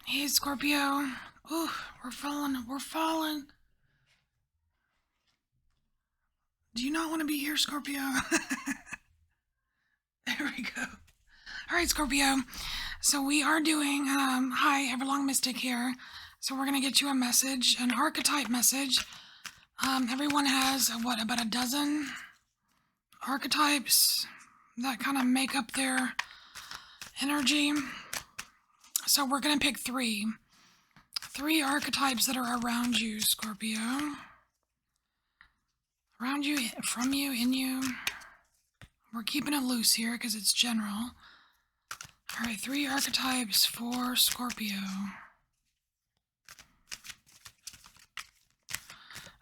Hey, Scorpio. Ooh, we're falling. We're falling. Do you not want to be here, Scorpio? There we go. All right, Scorpio. So we are doing, hi, EverlongMystic here. So we're going to get you a message, an archetype message. Everyone has, about a dozen archetypes that kind of make up their energy. So we're going to pick three. Three archetypes that are around you, Scorpio. Around you, from you, in you. We're keeping it loose here because it's general. All right, three archetypes for Scorpio.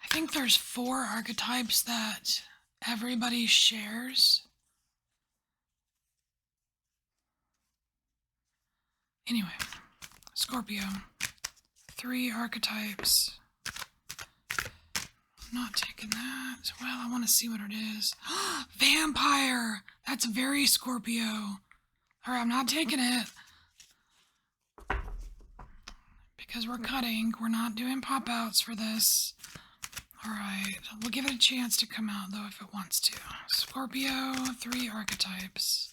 I think there's four archetypes that everybody shares. Anyway, Scorpio, three archetypes. I'm not taking that. Well, I want to see what it is. Vampire! That's very Scorpio. All right, I'm not taking it. Because we're cutting. We're not doing pop-outs for this. All right, we'll give it a chance to come out, though, if it wants to. Scorpio, three archetypes.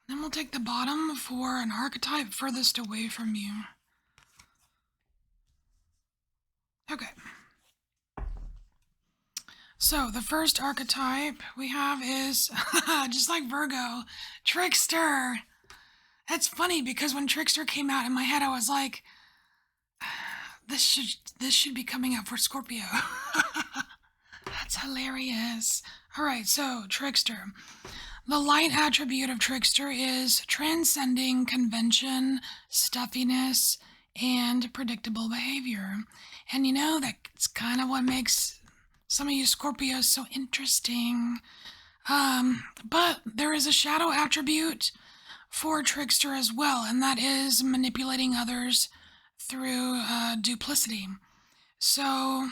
Then we'll take the bottom for an archetype furthest away from you. Okay. So the first archetype we have is, just like Virgo, Trickster. That's funny because when Trickster came out in my head, I was like, this should be coming out for Scorpio. That's hilarious. All right, so Trickster. The light attribute of Trickster is transcending convention, stuffiness, and predictable behavior. And you know, that's kind of what makes some of you Scorpios so interesting. But there is a shadow attribute for Trickster as well, and that is manipulating others through duplicity. So,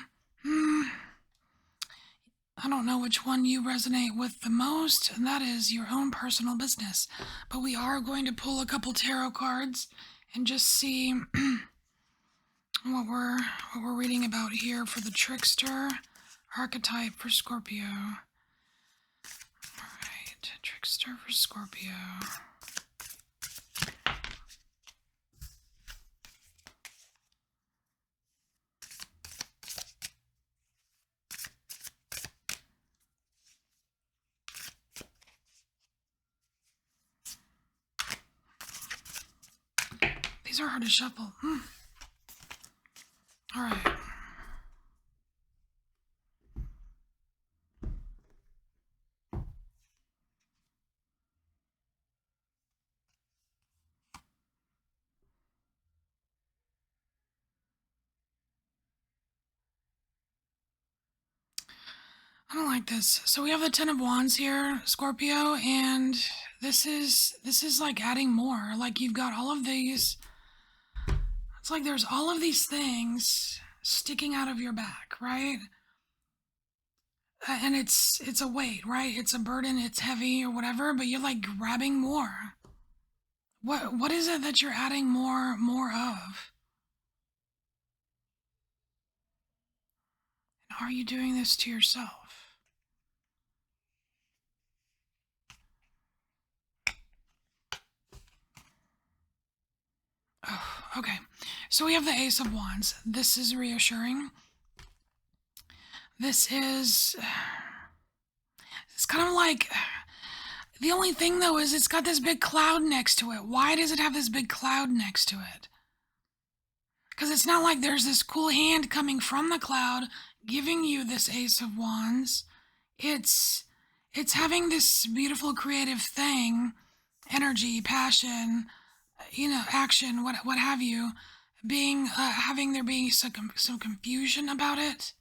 I don't know which one you resonate with the most, and that is your own personal business. But we are going to pull a couple tarot cards and just see what we're reading about here for the Trickster archetype for Scorpio. All right, Trickster for Scorpio. These are hard to shuffle. All right. I don't like this. So we have the Ten of Wands here, Scorpio, and this is like adding more. Like you've got all of these. It's like there's all of these things sticking out of your back, right? And it's a weight, right? It's a burden, it's heavy or whatever, but you're like grabbing more. What is it that you're adding more of? And are you doing this to yourself? Oh, okay. So we have the Ace of Wands. This is reassuring. This is... It's kind of like... The only thing, though, is it's got this big cloud next to it. Why does it have this big cloud next to it? Because it's not like there's this cool hand coming from the cloud giving you this Ace of Wands. It's having this beautiful creative thing, energy, passion, action, what have you, being having there being some confusion about it.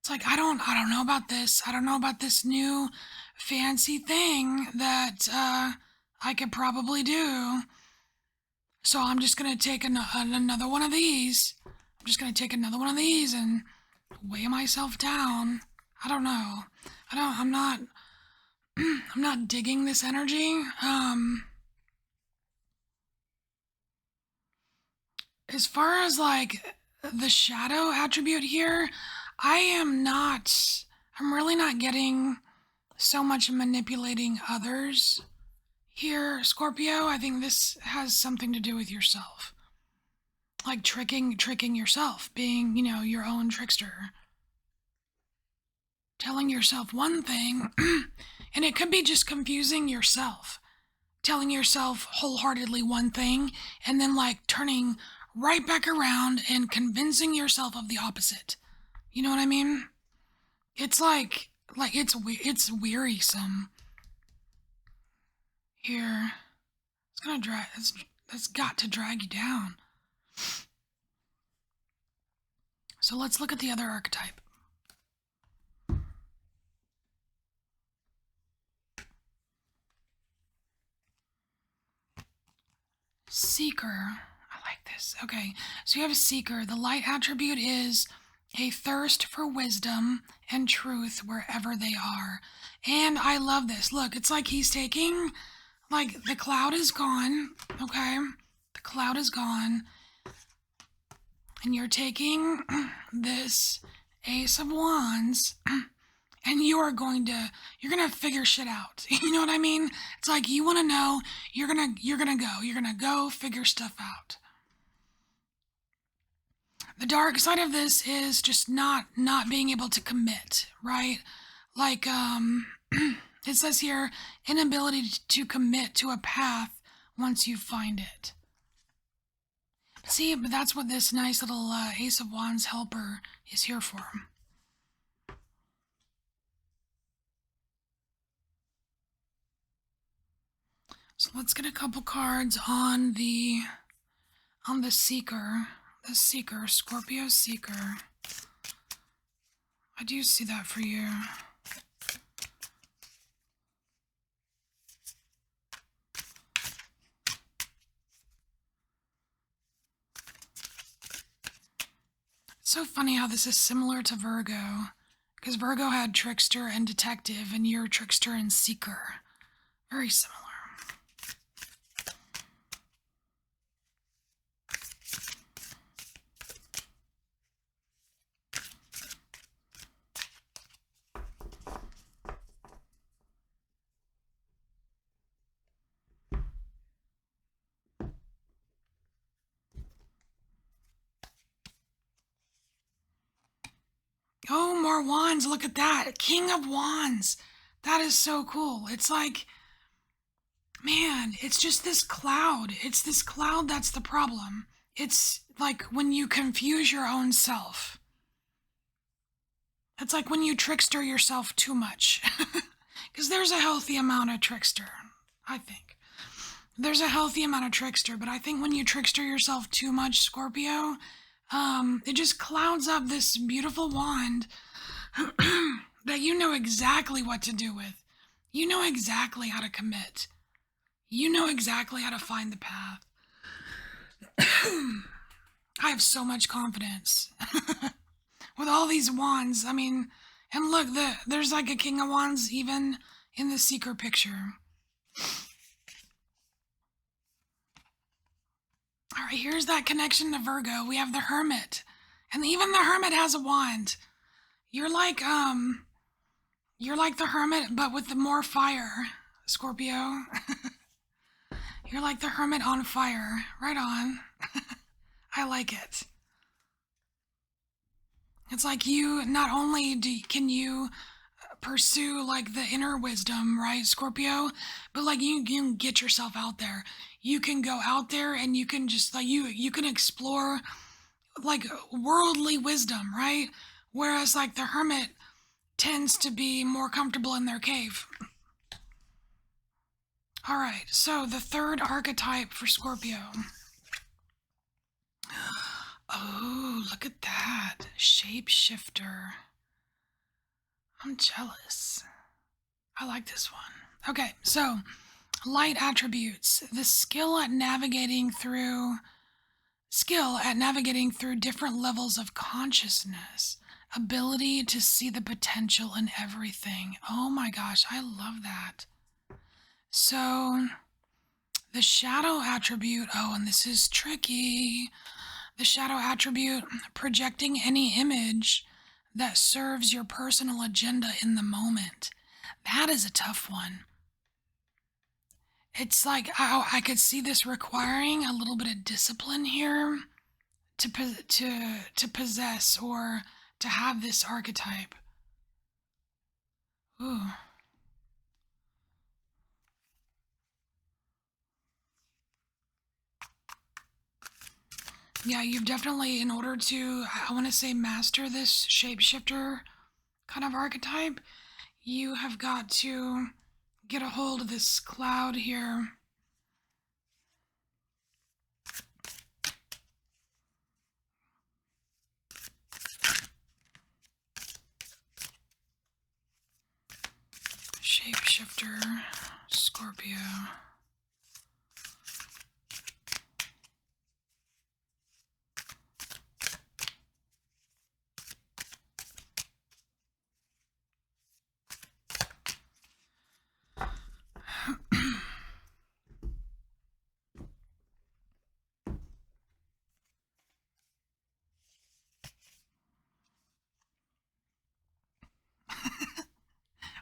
It's like, I don't know about this. I don't know about this new fancy thing that I could probably do. So I'm just going to take another one of these. I'm just going to take another one of these and weigh myself down. I don't know. I'm not I'm not digging this energy. As far as like the shadow attribute here, I'm really not getting so much manipulating others here, Scorpio. I think this has something to do with yourself. Like tricking yourself, being, your own trickster. Telling yourself one thing, and it could be just confusing yourself. Telling yourself wholeheartedly one thing, and then like turning right back around and convincing yourself of the opposite. You know what I mean? It's like it's wearisome. Here, it's gonna drag. That's got to drag you down. So let's look at the other archetype. Seeker. I like this. Okay, so you have a seeker. The light attribute is a thirst for wisdom and truth wherever they are. And I love this. Look, it's like he's taking, like, the cloud is gone, okay? The cloud is gone. And you're taking this Ace of Wands, and you're gonna figure shit out. You know what I mean? It's like you want to know, you're gonna go figure stuff out. The dark side of this is just not being able to commit, right? Like it says here, inability to commit to a path once you find it. See, but that's what this nice little Ace of Wands helper is here for. So let's get a couple cards on the Seeker. The Seeker, Scorpio Seeker. I do see that for you. It's so funny how this is similar to Virgo, because Virgo had Trickster and Detective, and you're Trickster and Seeker. Very similar. Oh, more wands. Look at that. King of Wands. That is so cool. It's like, man, it's just this cloud. It's this cloud that's the problem. It's like when you confuse your own self. It's like when you trickster yourself too much. Because there's a healthy amount of trickster, I think. There's a healthy amount of trickster, but I think when you trickster yourself too much, Scorpio, it just clouds up this beautiful wand that you know exactly what to do with. You know exactly how to commit. You know exactly how to find the path. I have so much confidence with all these wands. I mean, and look, there's like a King of Wands even in the Seeker picture. All right, here's that connection to Virgo. We have the Hermit, and even the Hermit has a wand. You're like the Hermit, but with the more fire, Scorpio. You're like the Hermit on fire. Right on. I like it. It's like you, not only can you pursue like the inner wisdom, right, Scorpio, but like you can get yourself out there. You can go out there and you can just like you can explore like worldly wisdom, right? Whereas like the Hermit tends to be more comfortable in their cave. All right, so the third archetype for Scorpio. Oh, look at that. Shapeshifter. I'm jealous. I like this one. Okay, so light attributes. The skill at navigating through different levels of consciousness. Ability to see the potential in everything. Oh my gosh, I love that. So the shadow attribute, oh, and this is tricky. The shadow attribute, projecting any image that serves your personal agenda in the moment. That is a tough one. It's like I could see this requiring a little bit of discipline here to possess or to have this archetype. Ooh. Yeah, you've definitely, in order to, I want to say, master this shapeshifter kind of archetype, you have got to get a hold of this cloud here. Shapeshifter, Scorpio.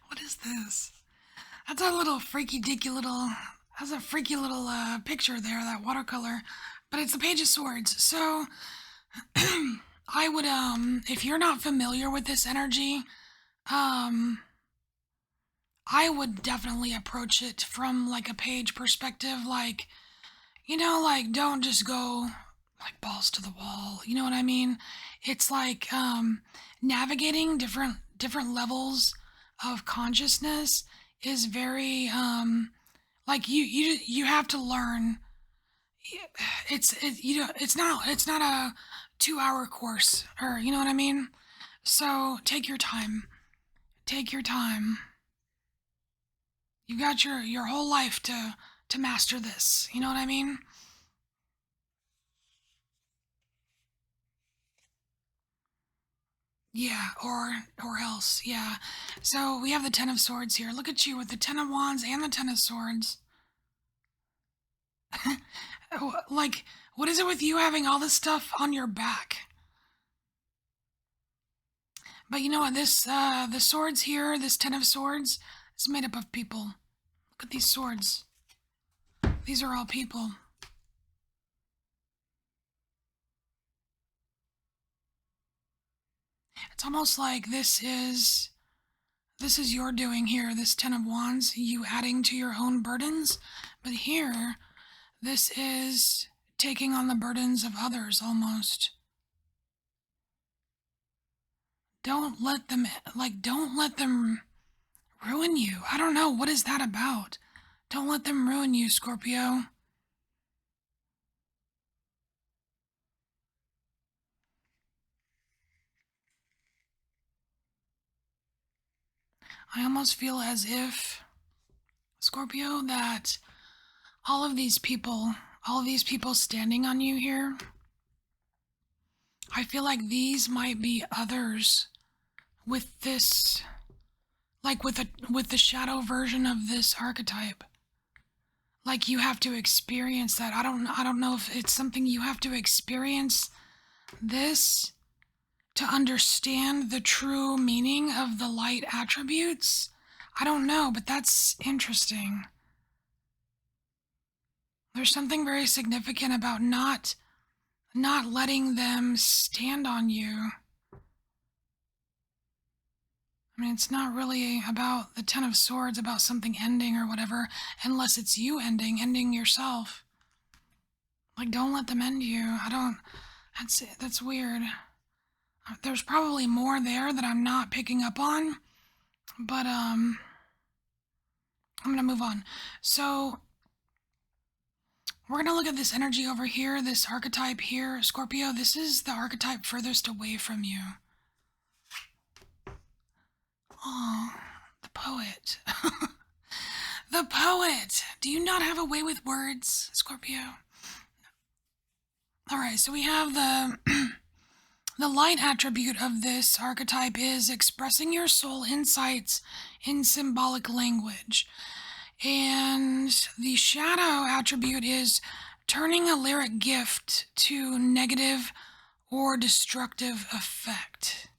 What is this? That's a little freaky dicky little. That's a freaky little picture there, that watercolor. But it's the Page of Swords. So I would if you're not familiar with this energy, I would definitely approach it from like a page perspective, like, you know, like don't just go like balls to the wall. You know what I mean? It's like navigating different levels of consciousness is very like you have to learn. It's not a 2-hour course, or you know what I mean. So take your time. Take your time. You've got your whole life to master this. You know what I mean? Yeah, or else, yeah. So we have the Ten of Swords here. Look at you with the Ten of Wands and the Ten of Swords. Like, what is it with you having all this stuff on your back? But you know what? This the swords here, this Ten of Swords, is made up of people. Look at these swords. These are all people. It's almost like this is your doing here, this Ten of Wands, you adding to your own burdens. But here, this is taking on the burdens of others almost. Don't let them ruin you. I don't know, what is that about? Don't let them ruin you, Scorpio. I almost feel as if, Scorpio, that all of these people standing on you here, I feel like these might be others with this, like with the shadow version of this archetype. Like you have to experience that. I don't know if it's something you have to experience this to understand the true meaning of the light attributes. I don't know, but that's interesting. There's something very significant about not letting them stand on you. I mean, it's not really about the Ten of Swords, about something ending or whatever, unless it's you ending yourself. Like, don't let them end you. That's weird. There's probably more there that I'm not picking up on, but I'm gonna move on. So we're gonna look at this energy over here, this archetype here, Scorpio. This is the archetype furthest away from you. poet. The poet. Do you not have a way with words, Scorpio? All right, so we have the the light attribute of this archetype is expressing your soul insights in symbolic language. And the shadow attribute is turning a lyric gift to negative or destructive effect.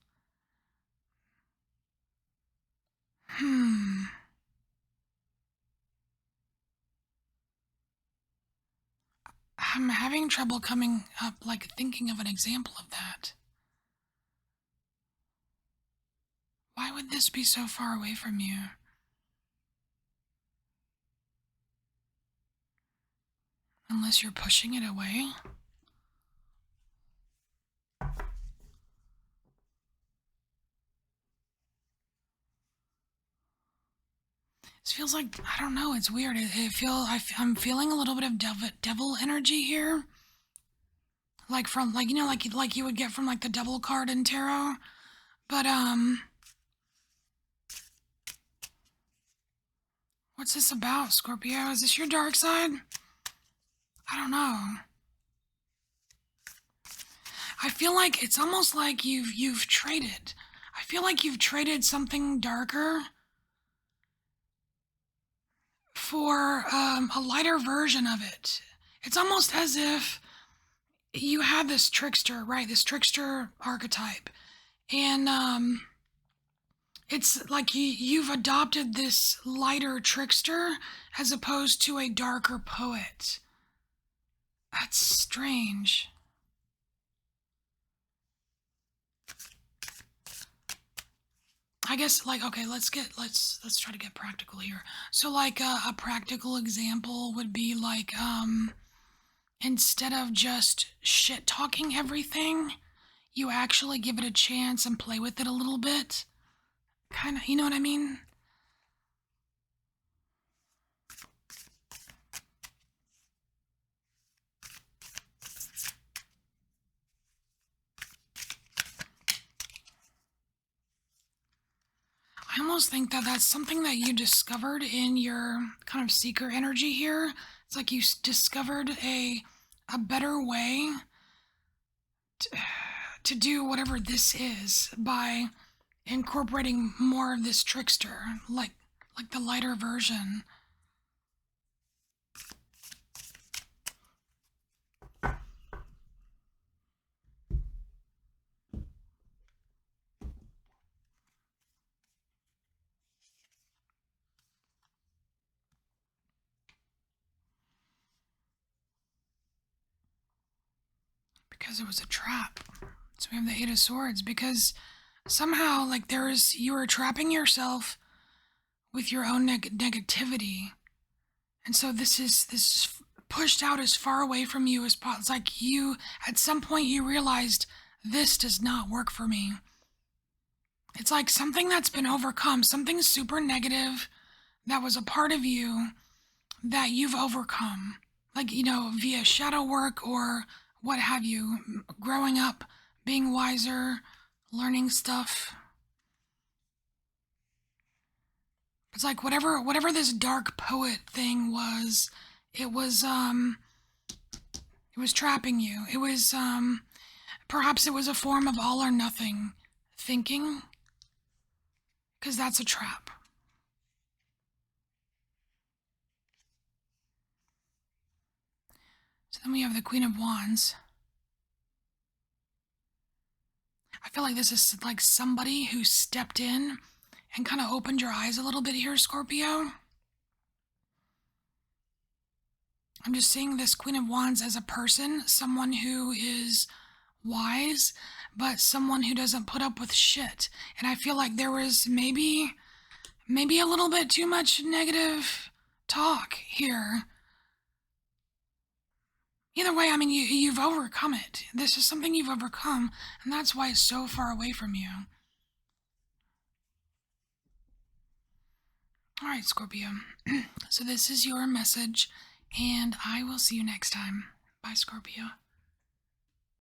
I'm having trouble coming up, like, thinking of an example of that. Why would this be so far away from you? Unless you're pushing it away? This feels like, I don't know, it's weird. I'm feeling a little bit of devil energy here. Like from, like, you know, like you would get from, like, the devil card in tarot. But, what's this about, Scorpio? Is this your dark side? I don't know. I feel like it's almost like you've traded. I feel like you've traded something darker for a lighter version of it. It's almost as if you had this trickster, right? This trickster archetype. And it's like you've adopted this lighter trickster as opposed to a darker poet. That's strange. I guess, like, okay, let's try to get practical here. So, like, a practical example would be like, instead of just shit talking everything, you actually give it a chance and play with it a little bit. Kind of, you know what I mean? I almost think that that's something that you discovered in your kind of seeker energy here. It's like you discovered a better way to do whatever this is by incorporating more of this trickster, like the lighter version. Because it was a trap. So we have the Eight of Swords, because somehow, like, you were trapping yourself with your own negativity. And so this is pushed out as far away from you as possible. It's like you, at some point, you realized this does not work for me. It's like something that's been overcome, something super negative that was a part of you that you've overcome. Like, you know, via shadow work or what have you, growing up, being wiser, learning stuff. It's like whatever this dark poet thing was, it was trapping you. It was perhaps it was a form of all or nothing thinking, because that's a trap. So then we have the Queen of Wands. I feel like this is like somebody who stepped in and kind of opened your eyes a little bit here, Scorpio. I'm just seeing this Queen of Wands as a person, someone who is wise, but someone who doesn't put up with shit. And I feel like there was maybe a little bit too much negative talk here. Either way, I mean, you've overcome it. This is something you've overcome, and that's why it's so far away from you. All right, Scorpio. So this is your message, and I will see you next time. Bye, Scorpio.